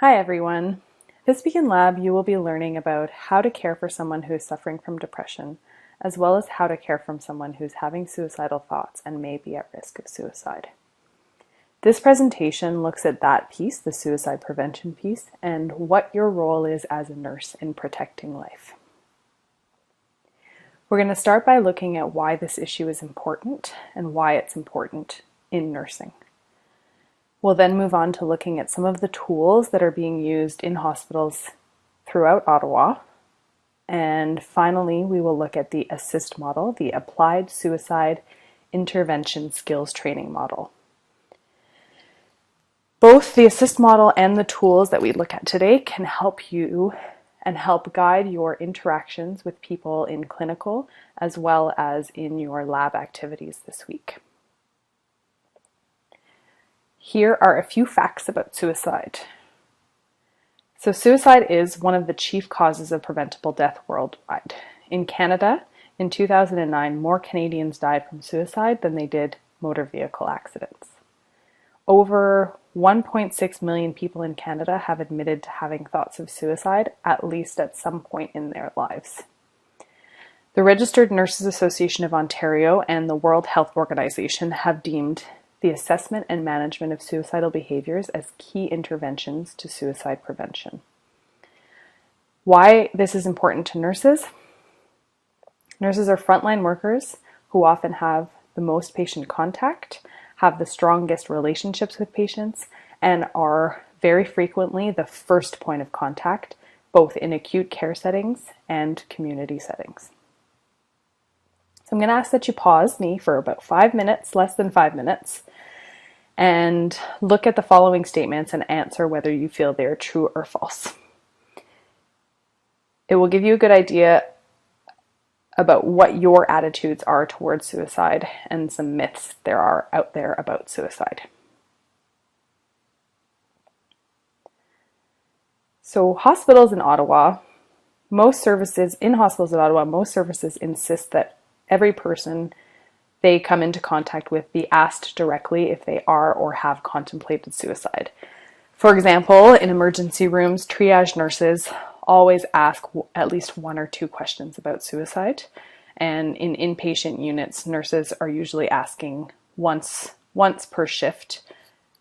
Hi everyone. This week in lab, you will be learning about how to care for someone who is suffering from depression, as well as how to care for someone who's having suicidal thoughts and may be at risk of suicide. This presentation looks at that piece, the suicide prevention piece, and what your role is as a nurse in protecting life. We're going to start by looking at why this issue is important and why it's important in nursing. We'll then move on to looking at some of the tools that are being used in hospitals throughout Ottawa. And finally, we will look at the ASSIST model, the Applied Suicide Intervention Skills Training Model. Both the ASSIST model and the tools that we look at today can help you and help guide your interactions with people in clinical as well as in your lab activities this week. Here are a few facts about suicide. So suicide is one of the chief causes of preventable death worldwide. In Canada, in 2009, more Canadians died from suicide than they did motor vehicle accidents. Over 1.6 million people in Canada have admitted to having thoughts of suicide, at least at some point in their lives. The Registered Nurses Association of Ontario and the World Health Organization have deemed the assessment and management of suicidal behaviors as key interventions to suicide prevention. Why this is important to nurses? Nurses are frontline workers who often have the most patient contact, have the strongest relationships with patients, and are very frequently the first point of contact, both in acute care settings and community settings. So I'm going to ask that you pause me for about 5 minutes, less than 5 minutes, and look at the following statements and answer whether you feel they are true or false. It will give you a good idea about what your attitudes are towards suicide and some myths there are out there about suicide. So hospitals in Ottawa, most services insist that every person they come into contact with be asked directly if they are or have contemplated suicide. For example, in emergency rooms, triage nurses always ask at least 1 or 2 questions about suicide. And in inpatient units, nurses are usually asking once per shift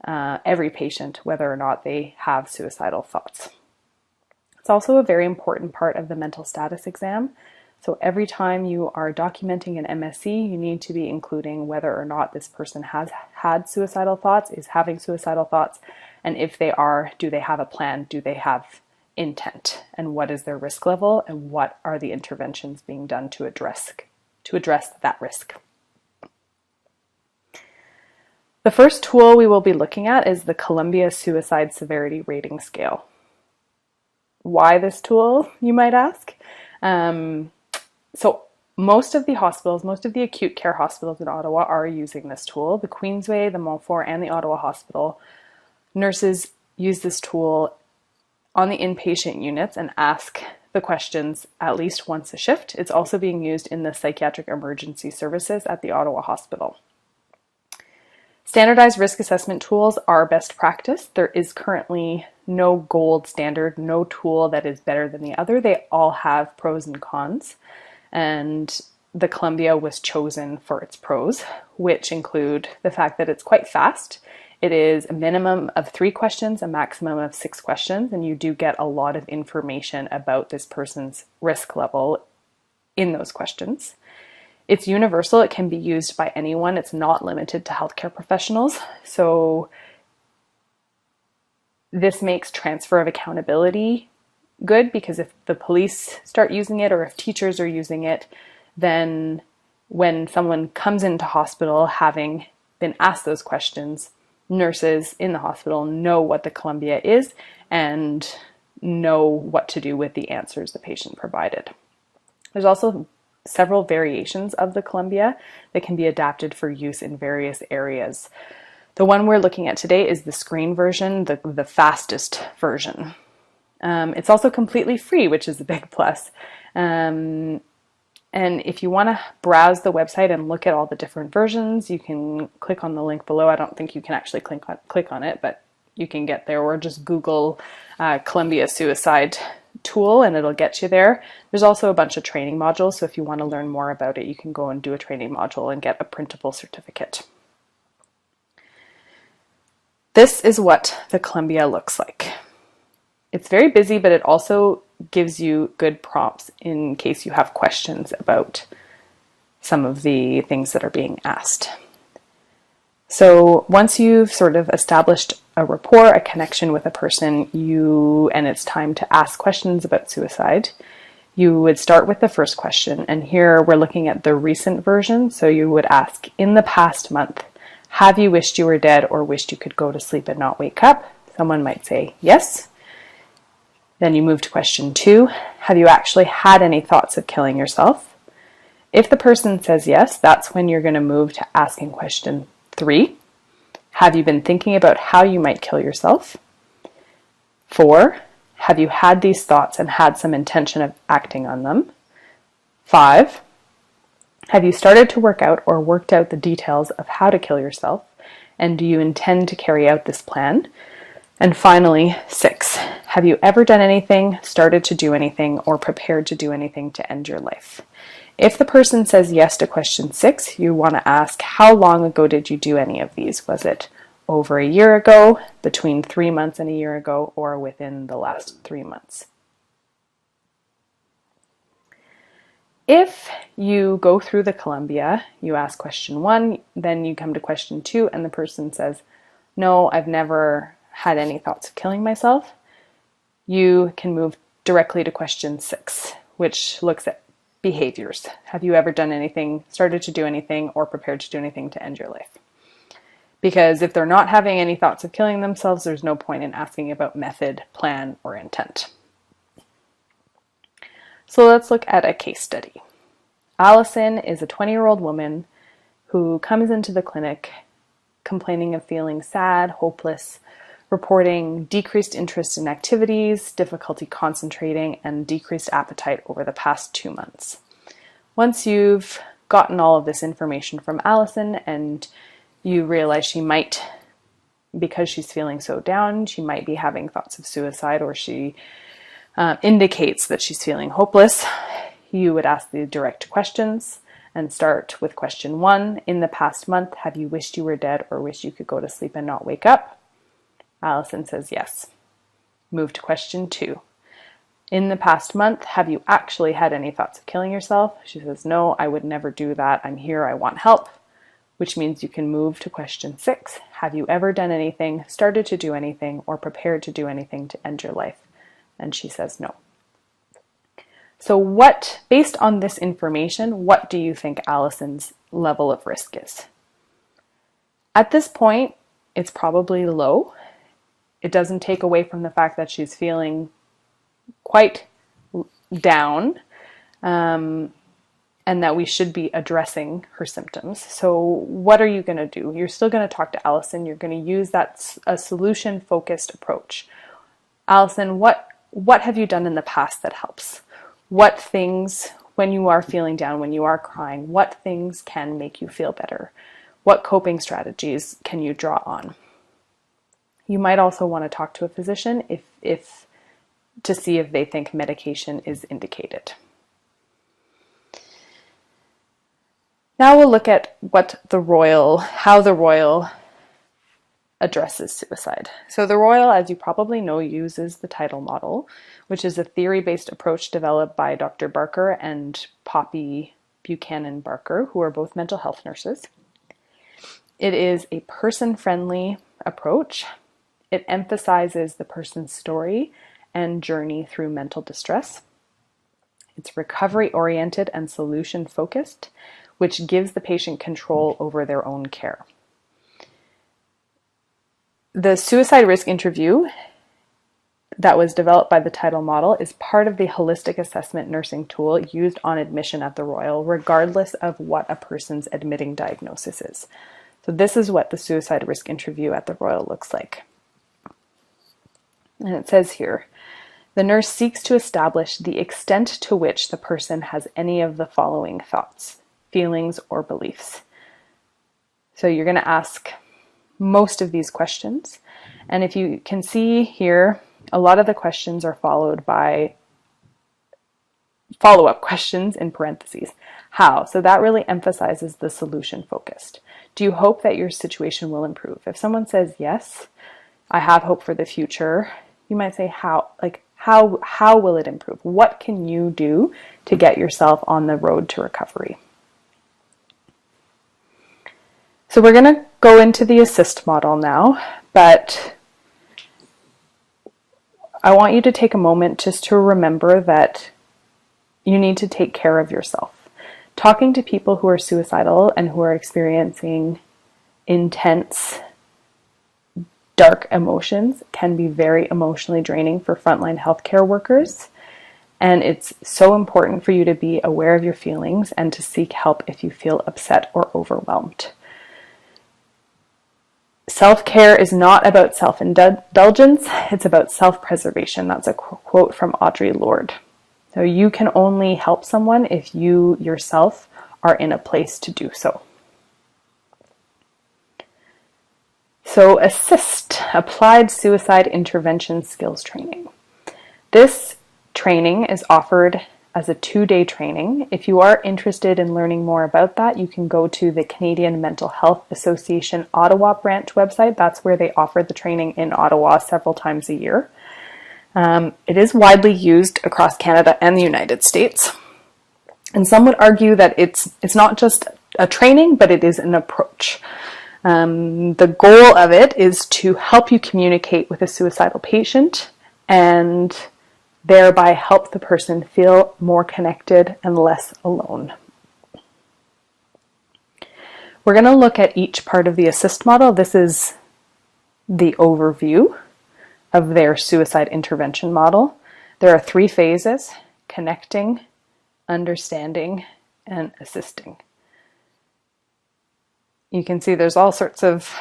every patient whether or not they have suicidal thoughts. It's also a very important part of the mental status exam. So every time you are documenting an MSc, you need to be including whether or not this person has had suicidal thoughts, is having suicidal thoughts, and if they are, do they have a plan? Do they have intent? And what is their risk level? And what are the interventions being done to address that risk? The first tool we will be looking at is the Columbia Suicide Severity Rating Scale. Why this tool, you might ask? So most of the acute care hospitals in Ottawa are using this tool. The Queensway, the Montfort, and the Ottawa Hospital, nurses use this tool on the inpatient units and ask the questions at least once a shift. It's also being used in the psychiatric emergency services at the Ottawa Hospital. Standardized risk assessment tools are best practice. There is currently no gold standard, no tool that is better than the other. They all have pros and cons. And the Columbia was chosen for its pros, which include the fact that it's quite fast. It is a minimum of 3 questions, a maximum of 6 questions, and you do get a lot of information about this person's risk level in those questions. It's universal. It can be used by anyone. It's not limited to healthcare professionals. So this makes transfer of accountability good, because if the police start using it or if teachers are using it, then when someone comes into hospital having been asked those questions, nurses in the hospital know what the Columbia is and know what to do with the answers the patient provided. There's also several variations of the Columbia that can be adapted for use in various areas. The one we're looking at today is the screen version, the fastest version. It's also completely free, which is a big plus. And if you want to browse the website and look at all the different versions, you can click on the link below. I don't think you can actually click on it, but you can get there, or just Google Columbia suicide tool and it'll get you there. There's also a bunch of training modules, so if you want to learn more about it, you can go and do a training module and get a printable certificate. This is what the Columbia looks like. It's very busy, but it also gives you good prompts in case you have questions about some of the things that are being asked. So once you've sort of established a rapport, a connection with a person, and it's time to ask questions about suicide, you would start with the first question. And here we're looking at the recent version. So you would ask, in the past month, have you wished you were dead or wished you could go to sleep and not wake up? Someone might say yes. Then you move to question 2. Have you actually had any thoughts of killing yourself? If the person says yes, that's when you're going to move to asking question 3. Have you been thinking about how you might kill yourself? 4. Have you had these thoughts and had some intention of acting on them? 5. Have you started to work out or worked out the details of how to kill yourself? And do you intend to carry out this plan? And finally, 6. Have you ever done anything, started to do anything, or prepared to do anything to end your life? If the person says yes to question 6, you want to ask, how long ago did you do any of these? Was it over a year ago, between 3 months and a year ago, or within the last 3 months? If you go through the Columbia, you ask question 1, then you come to question 2, and the person says, no, I've never had any thoughts of killing myself, you can move directly to question 6, which looks at behaviors. Have you ever done anything, started to do anything, or prepared to do anything to end your life? Because if they're not having any thoughts of killing themselves, there's no point in asking about method, plan, or intent. So let's look at a case study. Allison is a 20-year-old woman who comes into the clinic complaining of feeling sad, hopeless, reporting decreased interest in activities, difficulty concentrating, and decreased appetite over the past 2 months. Once you've gotten all of this information from Allison and you realize she might, because she's feeling so down, she might be having thoughts of suicide, or she indicates that she's feeling hopeless, you would ask the direct questions and start with question 1. In the past month, have you wished you were dead or wished you could go to sleep and not wake up? Allison says yes. Move to question 2. In the past month, have you actually had any thoughts of killing yourself? She says, no, I would never do that. I'm here, I want help. Which means you can move to question 6. Have you ever done anything, started to do anything, or prepared to do anything to end your life? And she says no. So based on this information, what do you think Allison's level of risk is? At this point, it's probably low. It doesn't take away from the fact that she's feeling quite down, and that we should be addressing her symptoms. So what are you going to do? You're still going to talk to Allison. You're going to use a solution-focused approach. Allison, what have you done in the past that helps? What things, when you are feeling down, when you are crying, what things can make you feel better? What coping strategies can you draw on? You might also want to talk to a physician if to see if they think medication is indicated. Now we'll look at how the Royal addresses suicide. So the Royal, as you probably know, uses the title model, which is a theory-based approach developed by Dr. Barker and Poppy Buchanan Barker, who are both mental health nurses. It is a person-friendly approach. It emphasizes the person's story and journey through mental distress. It's recovery-oriented and solution-focused, which gives the patient control over their own care. The suicide risk interview that was developed by the title model is part of the holistic assessment nursing tool used on admission at the Royal, regardless of what a person's admitting diagnosis is. So this is what the suicide risk interview at the Royal looks like. And it says here, the nurse seeks to establish the extent to which the person has any of the following thoughts, feelings, or beliefs. So you're going to ask most of these questions. And if you can see here, a lot of the questions are followed by follow-up questions in parentheses. How? So that really emphasizes the solution focused. Do you hope that your situation will improve? If someone says yes, I have hope for the future, you might say how, like how will it improve? What can you do to get yourself on the road to recovery? So we're going to go into the assist model now, but I want you to take a moment just to remember that you need to take care of yourself. Talking to people who are suicidal and who are experiencing intense, dark emotions can be very emotionally draining for frontline healthcare workers. And it's so important for you to be aware of your feelings and to seek help if you feel upset or overwhelmed. Self-care is not about self-indulgence, it's about self-preservation. That's a quote from Audre Lorde. So you can only help someone if you yourself are in a place to do so. So ASSIST, Applied Suicide Intervention Skills Training. This training is offered as a 2-day training. If you are interested in learning more about that, you can go to the Canadian Mental Health Association Ottawa branch website. That's where they offer the training in Ottawa several times a year. It is widely used across Canada and the United States. And some would argue that it's not just a training, but it is an approach. The goal of it is to help you communicate with a suicidal patient and thereby help the person feel more connected and less alone. We're going to look at each part of the ASSIST model. This is the overview of their suicide intervention model. There are 3 phases: connecting, understanding, and assisting. You can see there's all sorts of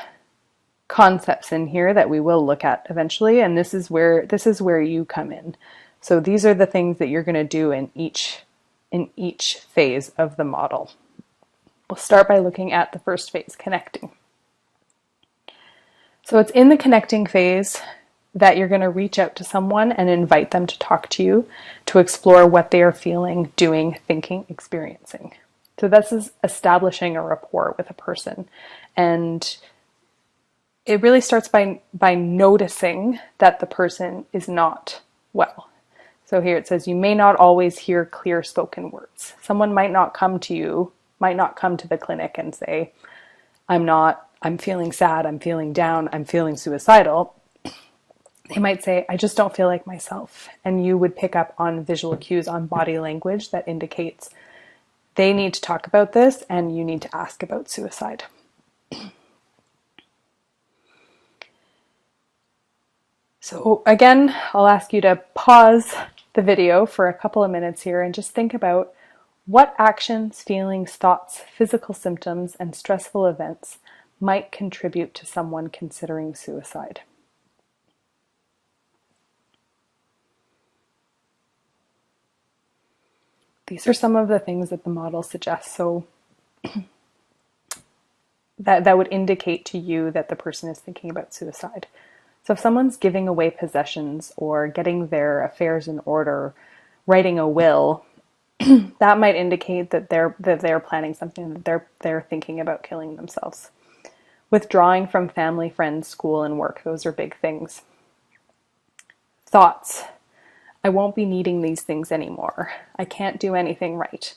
concepts in here that we will look at eventually, and this is where you come in. So these are the things that you're going to do in each phase of the model. We'll start by looking at the first phase, connecting. So it's in the connecting phase that you're going to reach out to someone and invite them to talk to you, to explore what they are feeling, doing, thinking, experiencing. So this is establishing a rapport with a person. And it really starts by noticing that the person is not well. So here it says, you may not always hear clear spoken words. Someone might not come to the clinic and say, I'm feeling sad, I'm feeling down, I'm feeling suicidal. They might say, I just don't feel like myself. And you would pick up on visual cues, on body language that indicates they need to talk about this and you need to ask about suicide. So again, I'll ask you to pause the video for a couple of minutes here and just think about what actions, feelings, thoughts, physical symptoms, and stressful events might contribute to someone considering suicide. These are some of the things that the model suggests, so that would indicate to you that the person is thinking about suicide. So if someone's giving away possessions or getting their affairs in order, writing a will, that might indicate that they're planning something, that they're thinking about killing themselves. Withdrawing from family, friends, school, and work, those are big things. Thoughts. I won't be needing these things anymore. I can't do anything right.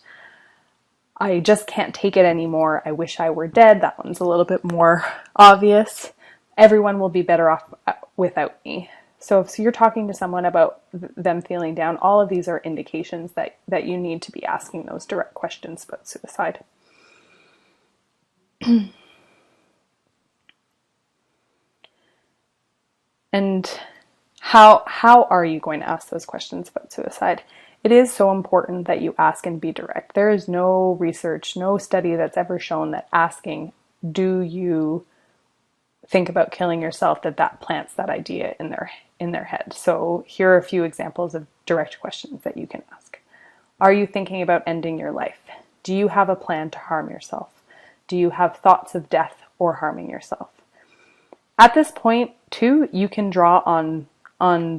I just can't take it anymore. I wish I were dead. That one's a little bit more obvious. Everyone will be better off without me. So if you're talking to someone about them feeling down, all of these are indications that you need to be asking those direct questions about suicide. And how are you going to ask those questions about suicide? It is so important that you ask and be direct. There is no research, no study that's ever shown that asking, do you think about killing yourself, that plants that idea in their head. So here are a few examples of direct questions that you can ask. Are you thinking about ending your life? Do you have a plan to harm yourself? Do you have thoughts of death or harming yourself? At this point, too, you can draw on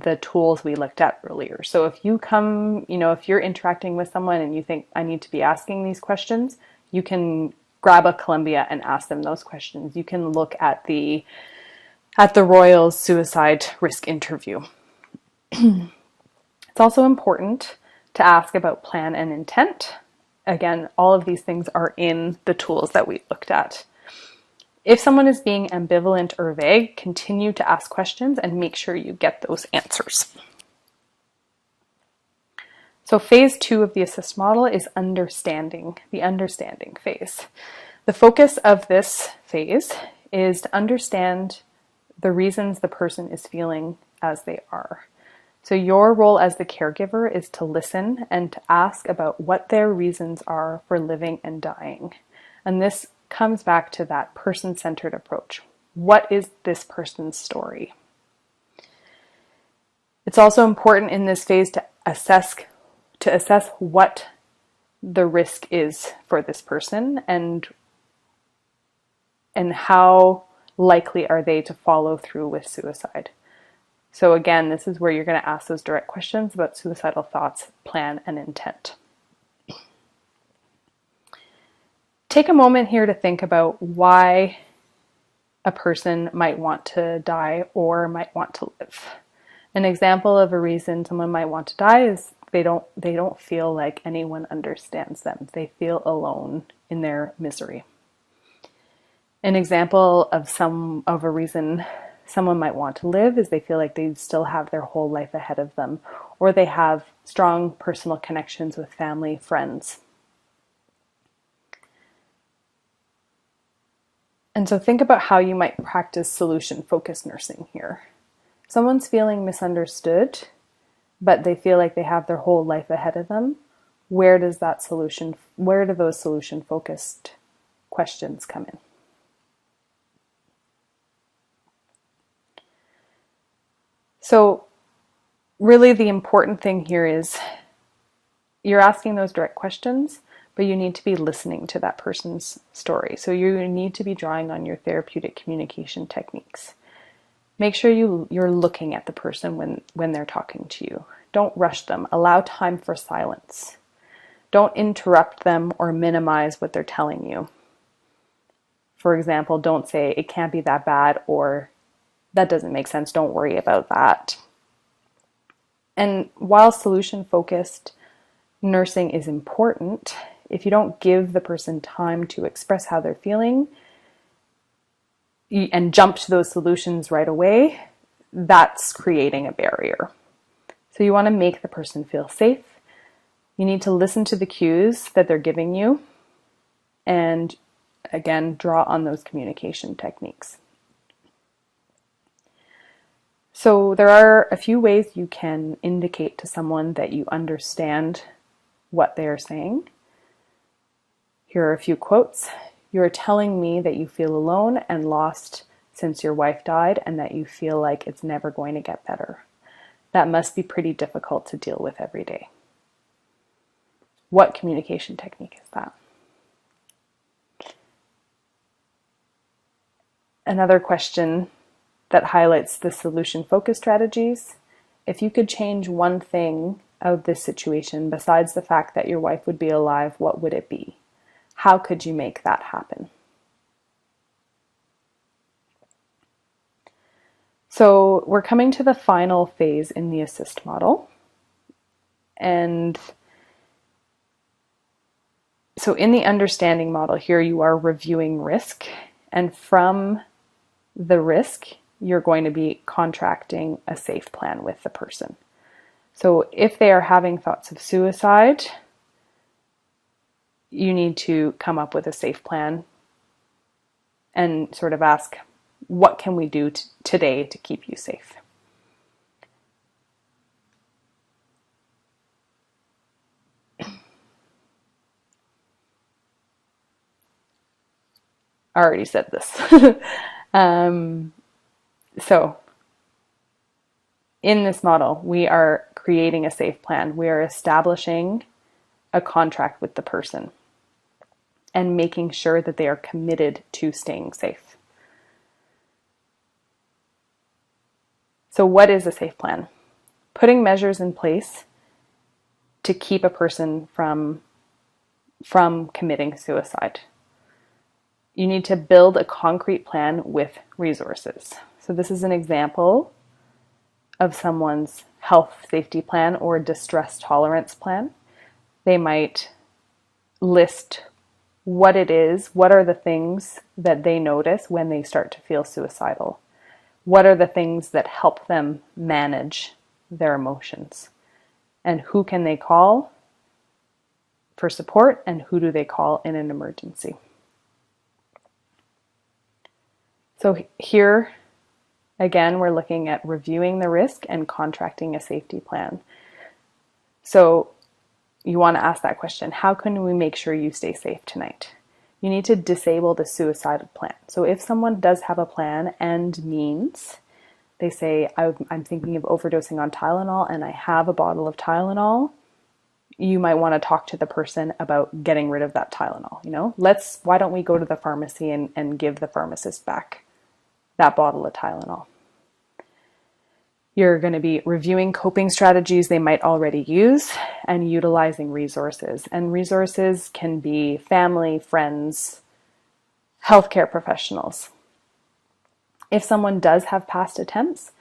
the tools we looked at earlier. So if you come, if you're interacting with someone and you think I need to be asking these questions, you can grab a Columbia and ask them those questions. You can look at the Royals suicide risk interview. It's also important to ask about plan and intent. Again, all of these things are in the tools that we looked at. If someone is being ambivalent or vague, continue to ask questions and make sure you get those answers. So phase 2 of the ASSIST model is understanding, the understanding phase. The focus of this phase is to understand the reasons the person is feeling as they are. So your role as the caregiver is to listen and to ask about what their reasons are for living and dying. And this comes back to that person-centered approach. What is this person's story? It's also important in this phase to assess what the risk is for this person and how likely are they to follow through with suicide. So again, this is where you're going to ask those direct questions about suicidal thoughts, plan, and intent. Take a moment here to think about why a person might want to die or might want to live. An example of a reason someone might want to die is they don't feel like anyone understands them. They feel alone in their misery. An example of a reason someone might want to live is they feel like they still have their whole life ahead of them, or they have strong personal connections with family, friends. And so think about how you might practice solution-focused nursing here. Someone's feeling misunderstood, but they feel like they have their whole life ahead of them. Where do those solution-focused questions come in? So really the important thing here is you're asking those direct questions, but you need to be listening to that person's story. So you need to be drawing on your therapeutic communication techniques. Make sure you're looking at the person when they're talking to you. Don't rush them. Allow time for silence. Don't interrupt them or minimize what they're telling you. For example, don't say, it can't be that bad, or that doesn't make sense, don't worry about that. And while solution-focused nursing is important, if you don't give the person time to express how they're feeling and jump to those solutions right away, that's creating a barrier. So you want to make the person feel safe. You need to listen to the cues that they're giving you and, again, draw on those communication techniques. So there are a few ways you can indicate to someone that you understand what they are saying. Here are a few quotes. You're telling me that you feel alone and lost since your wife died and that you feel like it's never going to get better. That must be pretty difficult to deal with every day. What communication technique is that? Another question that highlights the solution-focused strategies. If you could change one thing of this situation besides the fact that your wife would be alive, what would it be? How could you make that happen? So we're coming to the final phase in the ASSIST model. And so in the understanding model here, you are reviewing risk. And from the risk, you're going to be contracting a safe plan with the person. So if they are having thoughts of suicide, you need to come up with a safe plan and sort of ask, what can we do today to keep you safe? I already said this. So in this model, we are creating a safe plan. We are establishing a contract with the person and making sure that they are committed to staying safe. So what is a safe plan? Putting measures in place to keep a person from committing suicide. You need to build a concrete plan with resources. So this is an example of someone's health safety plan or distress tolerance plan. They might list what it is, what are the things that they notice when they start to feel suicidal. What are the things that help them manage their emotions? And who can they call for support, and who do they call in an emergency? So here, again, we're looking at reviewing the risk and contracting a safety plan. So you want to ask that question, how can we make sure you stay safe tonight? You need to disable the suicidal plan. So if someone does have a plan and means, they say, I'm thinking of overdosing on Tylenol and I have a bottle of Tylenol, you might want to talk to the person about getting rid of that Tylenol. Why don't we go to the pharmacy and give the pharmacist back that bottle of Tylenol? You're going to be reviewing coping strategies they might already use and utilizing resources. And resources can be family, friends, healthcare professionals. If someone does have past attempts,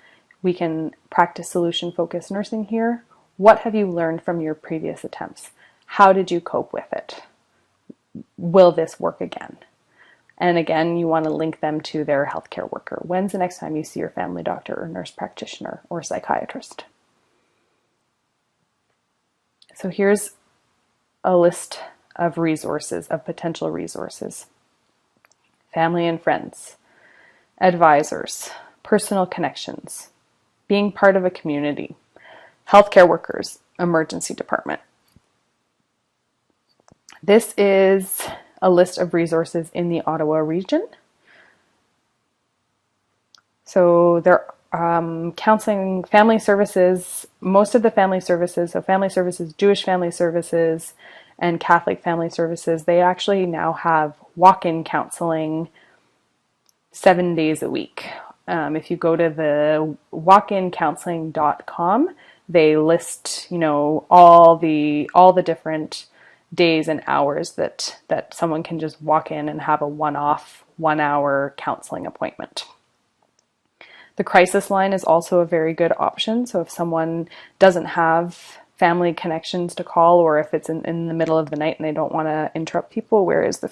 we can practice solution-focused nursing here. What have you learned from your previous attempts? How did you cope with it? Will this work again? And again, you want to link them to their healthcare worker. When's the next time you see your family doctor or nurse practitioner or psychiatrist? So here's a list of resources, of potential resources. Family and friends, advisors, personal connections, being part of a community, healthcare workers, emergency department. This is a list of resources in the Ottawa region. So there are counseling, family services, most of the family services, so family services, Jewish family services, and Catholic family services, they actually now have walk-in counseling 7 days a week. If you go to the walkincounseling.com, they list, all the different days and hours that someone can just walk in and have a one-off 1 hour counseling appointment. The crisis line is also a very good option. So if someone doesn't have family connections to call, or if it's in the middle of the night and they don't want to interrupt people, where is the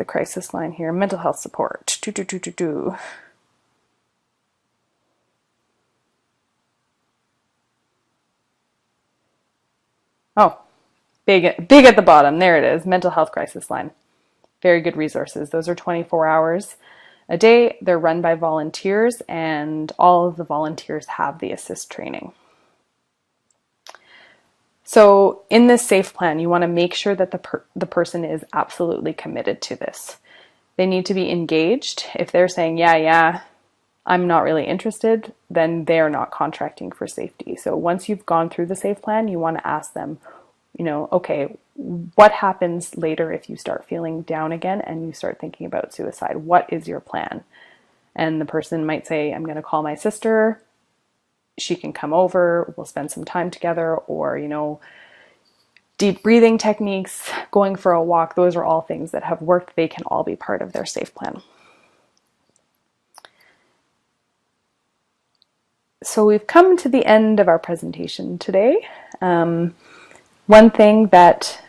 crisis line here? Mental health support. Oh, big at the bottom. There it is. Mental health crisis line. Very good resources. Those are 24 hours a day. They're run by volunteers, and all of the volunteers have the ASSIST training. So in this SAFE plan, you want to make sure that the person is absolutely committed to this. They need to be engaged. If they're saying, yeah, I'm not really interested, then they're not contracting for safety. So once you've gone through the SAFE plan, you want to ask them, okay, what happens later if you start feeling down again and you start thinking about suicide? What is your plan? And the person might say, I'm going to call my sister. She can come over. We'll spend some time together. Or, deep breathing techniques, going for a walk. Those are all things that have worked. They can all be part of their SAFE plan. So we've come to the end of our presentation today. One thing that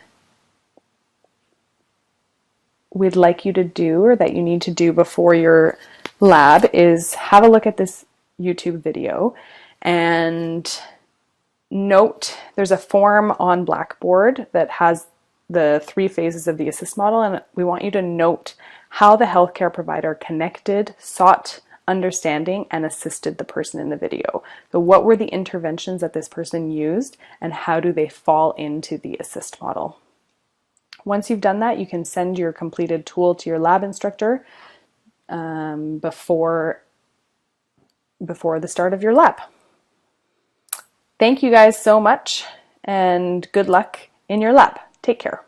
we'd like you to do, or that you need to do before your lab, is have a look at this YouTube video and note, there's a form on Blackboard that has the 3 phases of the ASSIST model, and we want you to note how the healthcare provider connected, sought understanding, and assisted the person in the video. So what were the interventions that this person used, and how do they fall into the ASSIST model? Once you've done that, you can send your completed tool to your lab instructor before the start of your lab. Thank you guys so much, and good luck in your lab. Take care.